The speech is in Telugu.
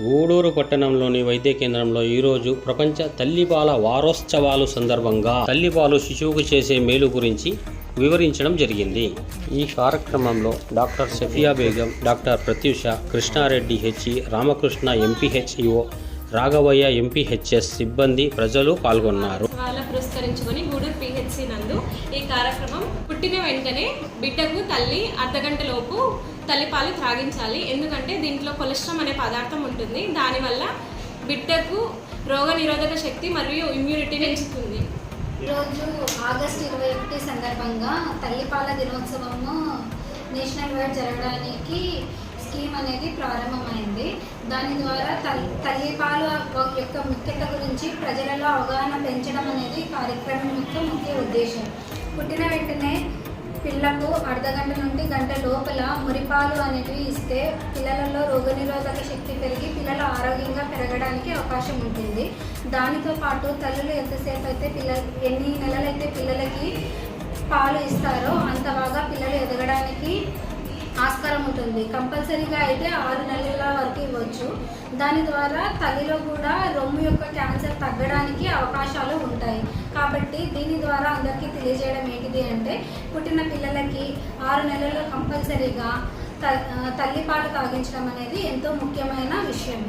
గూడూరు పట్టణంలోని వైద్య కేంద్రంలో ఈరోజు ప్రపంచ తల్లిపాల వారోత్సవాలు సందర్భంగా తల్లిపాలు శిశువుకు చేసే మేలు గురించి వివరించడం జరిగింది. ఈ కార్యక్రమంలో doctor Safiya Begum, doctor Pratyusha, Krishna Reddy HE, Ramakrishna MPHEO, Raghavaiah MPHS సిబ్బంది, ప్రజలు పాల్గొన్నారు. పురస్కరించుకొని గూడూరు పిహెచ్సి నందు ఈ కార్యక్రమం పుట్టిన వెంటనే బిడ్డకు తల్లి అర్ధగంటలోపు తల్లిపాలు త్రాగించాలి. ఎందుకంటే దీంట్లో కొలెస్ట్రాల్ అనే పదార్థం ఉంటుంది. దానివల్ల బిడ్డకు రోగనిరోధక శక్తి మరియు ఇమ్యూనిటీ పెంచుతుంది. ఈరోజు ఆగస్టు 21 సందర్భంగా తల్లిపాల దినోత్సవము నేషనల్ వైడ్ జరగడానికి స్కీమ్ అనేది ప్రారంభమైంది. దాని ద్వారా తల్లిపాలు యొక్క ముఖ్యత గురించి ప్రజలలో అవగాహన పెంచడం అనేది కార్యక్రమం యొక్క ముఖ్య ఉద్దేశం. పుట్టిన వెంటనే పిల్లకు అర్ధగంట నుండి గంట లోపల మురిపాలు అనేవి ఇస్తే పిల్లలలో రోగనిరోధక శక్తి పెరిగి పిల్లలు ఆరోగ్యంగా పెరగడానికి అవకాశం ఉంటుంది. దానితో పాటు తల్లులు ఎంతసేపు అయితే ఎన్ని నెలలైతే పిల్లలకి పాలు ఇస్తారో అంత బాగా పిల్లలు ఎదగడానికి ఆస్కారం ఉంటుంది. కంపల్సరీగా అయితే 6 నెలల వరకు ఇవ్వచ్చు. దాని ద్వారా తల్లిలో కూడా రొమ్ము యొక్క క్యాన్సర్ తగ్గడానికి అవకాశాలు ఉంటాయి. కాబట్టి దీని ద్వారా అందరికీ తెలియజేయడం ఏంటిది అంటే పుట్టిన పిల్లలకి 6 నెలల్లో కంపల్సరీగా తల్లిపాలు తాగించడం అనేది ఎంతో ముఖ్యమైన విషయం.